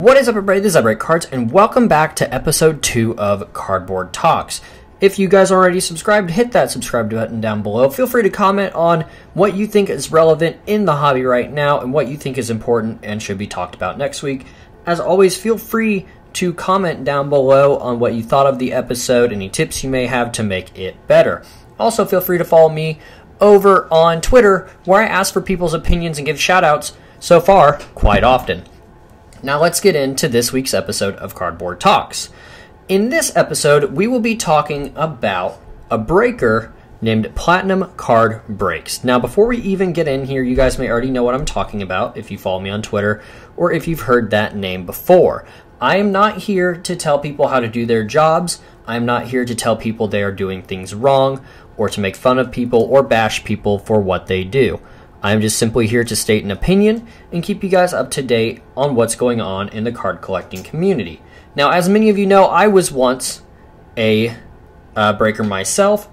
What is up, everybody? This is Break Cards, and welcome back to episode 2 of Cardboard Talks. If you guys already subscribed, hit that subscribe button down below. Feel free to comment on what you think is relevant in the hobby right now and what you think is important and should be talked about next week. As always, feel free to comment down below on what you thought of the episode, any tips you may have to make it better. Also, feel free to follow me over on Twitter, where I ask for people's opinions and give shout-outs, so far, quite often. Now let's get into this week's episode of Cardboard Talks. In this episode, we will be talking about a breaker named Platinum Card Breaks. Now, before we even get in here, you guys may already know what I'm talking about if you follow me on Twitter or if you've heard that name before. I am not here to tell people how to do their jobs. I'm not here to tell people they are doing things wrong or to make fun of people or bash people for what they do. I'm just simply here to state an opinion and keep you guys up to date on what's going on in the card collecting community. Now, as many of you know, I was once a breaker myself,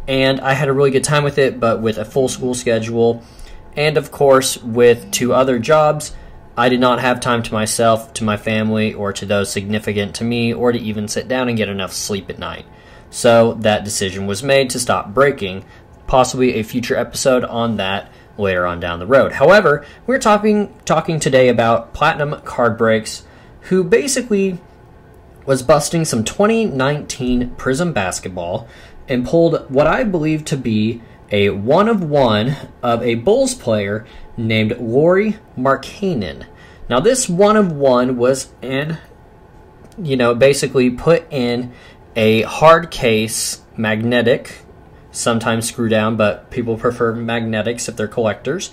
and I had a really good time with it, but with a full school schedule, and of course, with 2 other jobs, I did not have time to myself, to my family, or to those significant to me, or to even sit down and get enough sleep at night. So that decision was made to stop breaking, possibly a future episode on that later on down the road. However, we're talking today about Platinum Card Breaks, who basically was busting some 2019 Prizm basketball and pulled what I believe to be a 1-of-1 of a Bulls player named Lauri Markkanen. Now, this 1-of-1 was basically put in a hard case magnetic, sometimes screw down, but people prefer magnetics if they're collectors.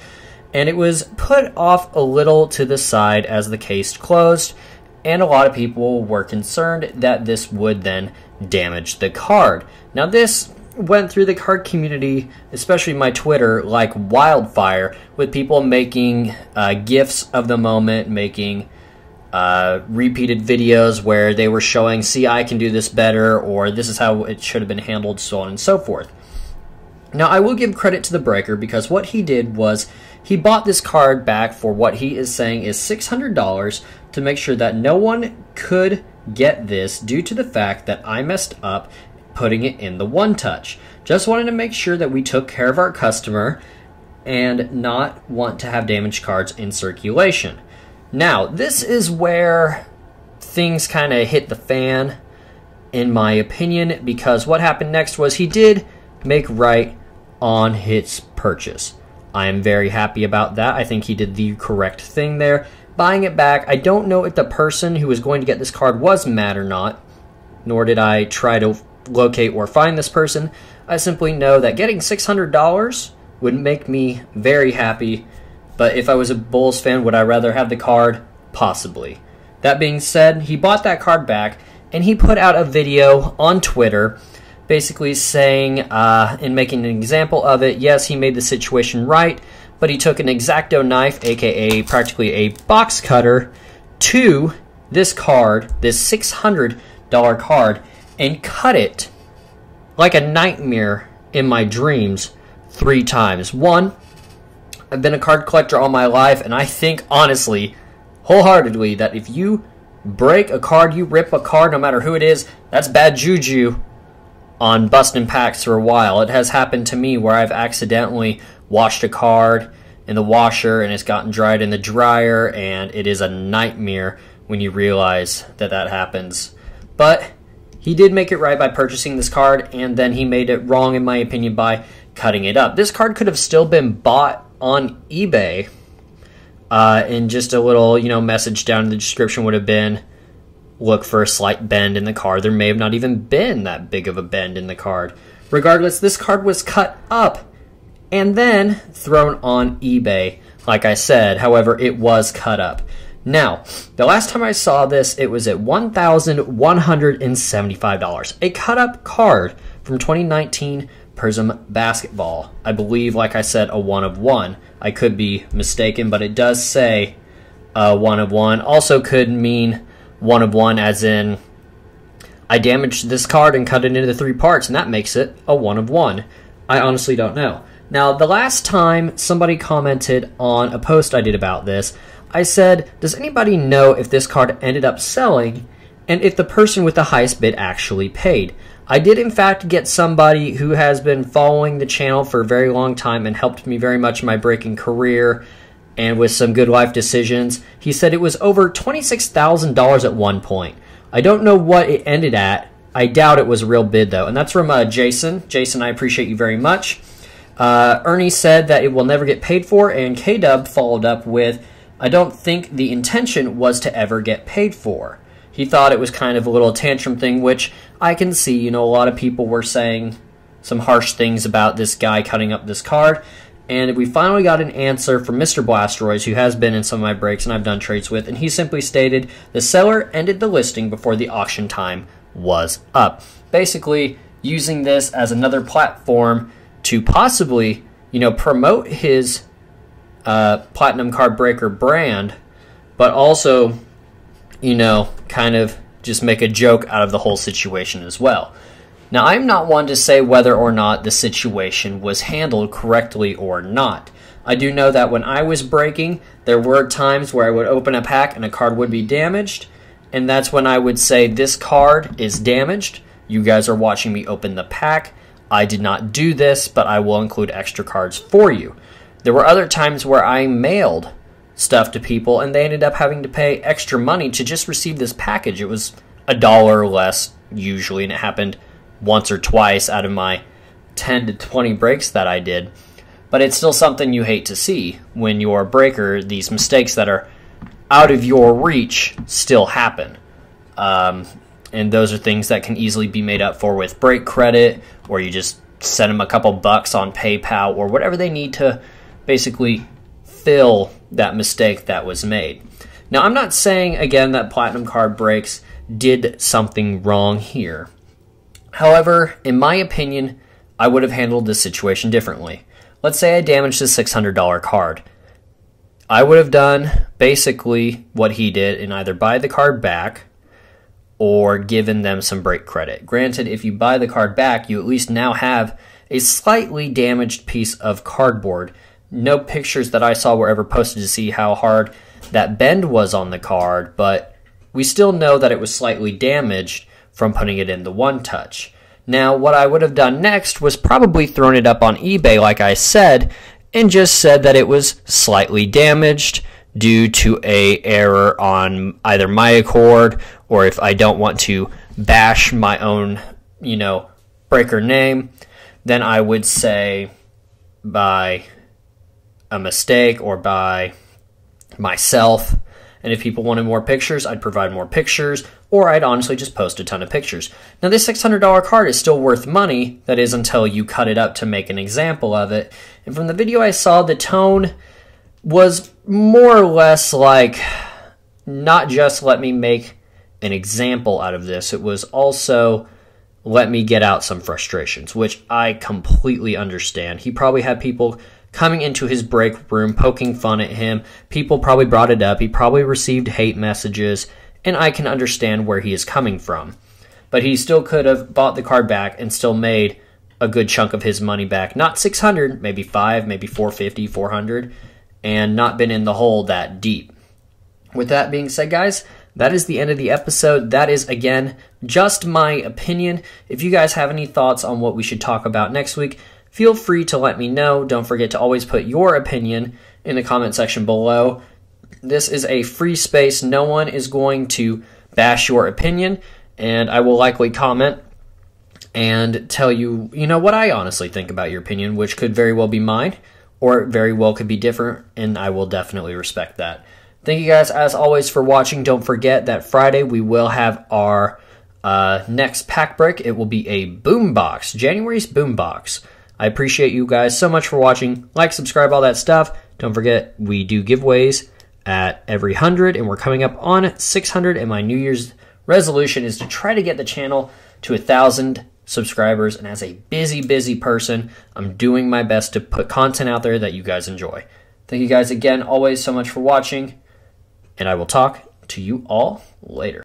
And it was put off a little to the side as the case closed, and a lot of people were concerned that this would then damage the card. Now, this went through the card community, especially my Twitter, like wildfire, with people making GIFs of the moment, making repeated videos where they were showing, see, I can do this better, or this is how it should have been handled, so on and so forth. Now, I will give credit to the breaker because what he did was he bought this card back for what he is saying is $600 to make sure that no one could get this due to the fact that I messed up putting it in the One Touch. Just wanted to make sure that we took care of our customer and not want to have damaged cards in circulation. Now, this is where things kind of hit the fan, in my opinion, because what happened next was he did make right on his purchase. I am very happy about that. I think he did the correct thing there, buying it back. I don't know if the person who was going to get this card was mad or not, nor did I try to locate or find this person. I simply know that getting $600 would make me very happy, but if I was a Bulls fan, would I rather have the card? Possibly. That being said, he bought that card back, and he put out a video on Twitter basically saying, and making an example of it, yes, he made the situation right, but he took an X-Acto knife, aka practically a box cutter, to this card, this $600 card, and cut it like a nightmare in my dreams 3 times. One, I've been a card collector all my life, and I think, honestly, wholeheartedly, that if you break a card, you rip a card, no matter who it is, that's bad juju on busting packs for a while. It has happened to me where I've accidentally washed a card in the washer and it's gotten dried in the dryer, and it is a nightmare when you realize that that happens. But he did make it right by purchasing this card, and then he made it wrong, in my opinion, by cutting it up. This card could have still been bought on eBay, and just a little, message down in the description would have been, look for a slight bend in the card. There may have not even been that big of a bend in the card. Regardless, this card was cut up and then thrown on eBay, like I said. However, it was cut up. Now, the last time I saw this, it was at $1,175. A cut up card from 2019 Prizm basketball. I believe, like I said, a 1-of-1. I could be mistaken, but it does say 1-of-1. Also could mean 1-of-1 as in I damaged this card and cut it into 3 parts, and that makes it a 1-of-1. I honestly don't know. Now, the last time somebody commented on a post I did about this, I said, does anybody know if this card ended up selling and if the person with the highest bid actually paid? I did in fact get somebody who has been following the channel for a very long time and helped me very much in my breaking career and with some good life decisions. He said it was over $26,000 at one point. I don't know what it ended at. I doubt it was a real bid though. And that's from Jason. Jason, I appreciate you very much. Ernie said that it will never get paid for, and K-Dub followed up with, I don't think the intention was to ever get paid for. He thought it was kind of a little tantrum thing, which I can see. You know, a lot of people were saying some harsh things about this guy cutting up this card. And we finally got an answer from Mr. Blasteroids, who has been in some of my breaks and I've done trades with, and he simply stated, the seller ended the listing before the auction time was up. Basically, using this as another platform to possibly, you know, promote his Platinum Card Breaker brand, but also, you know, kind of just make a joke out of the whole situation as well. Now, I'm not one to say whether or not the situation was handled correctly or not. I do know that when I was breaking, there were times where I would open a pack and a card would be damaged, and that's when I would say, this card is damaged. You guys are watching me open the pack. I did not do this, but I will include extra cards for you. There were other times where I mailed stuff to people and they ended up having to pay extra money to just receive this package. It was $1 or less usually, and it happened once or twice out of my 10 to 20 breaks that I did. But it's still something you hate to see when you're a breaker. These mistakes that are out of your reach still happen. And those are things that can easily be made up for with break credit, or you just send them a couple bucks on PayPal or whatever they need to basically fill that mistake that was made. Now, I'm not saying, again, that Platinum Card Breaks did something wrong here. However, in my opinion, I would have handled this situation differently. Let's say I damaged a $600 card. I would have done basically what he did and either buy the card back or given them some break credit. Granted, if you buy the card back, you at least now have a slightly damaged piece of cardboard. No pictures that I saw were ever posted to see how hard that bend was on the card, but we still know that it was slightly damaged from putting it in the One Touch. Now, what I would have done next was probably thrown it up on eBay, like I said, and just said that it was slightly damaged due to a error on either my accord, or if I don't want to bash my own, you know, breaker name, then I would say by a mistake or by myself. And if people wanted more pictures, I'd provide more pictures, or I'd honestly just post a ton of pictures. Now, this $600 card is still worth money, that is, until you cut it up to make an example of it. And from the video I saw, the tone was more or less like, not just let me make an example out of this, it was also let me get out some frustrations, which I completely understand. He probably had people coming into his break room, poking fun at him. People probably brought it up. He probably received hate messages, and I can understand where he is coming from. But he still could have bought the card back and still made a good chunk of his money back. Not 600, maybe 5, maybe 450, 400, and not been in the hole that deep. With that being said, guys, that is the end of the episode. That is, again, just my opinion. If you guys have any thoughts on what we should talk about next week, feel free to let me know. Don't forget to always put your opinion in the comment section below. This is a free space. No one is going to bash your opinion, and I will likely comment and tell you, you know, what I honestly think about your opinion, which could very well be mine, or it very well could be different, and I will definitely respect that. Thank you guys, as always, for watching. Don't forget that Friday we will have our next pack break. It will be a boombox, January's boombox. I appreciate you guys so much for watching. Like, subscribe, all that stuff. Don't forget, we do giveaways at every 100, and we're coming up on 600, and my New Year's resolution is to try to get the channel to 1,000 subscribers, and as a busy person, I'm doing my best to put content out there that you guys enjoy. Thank you guys again, always, so much for watching, and I will talk to you all later.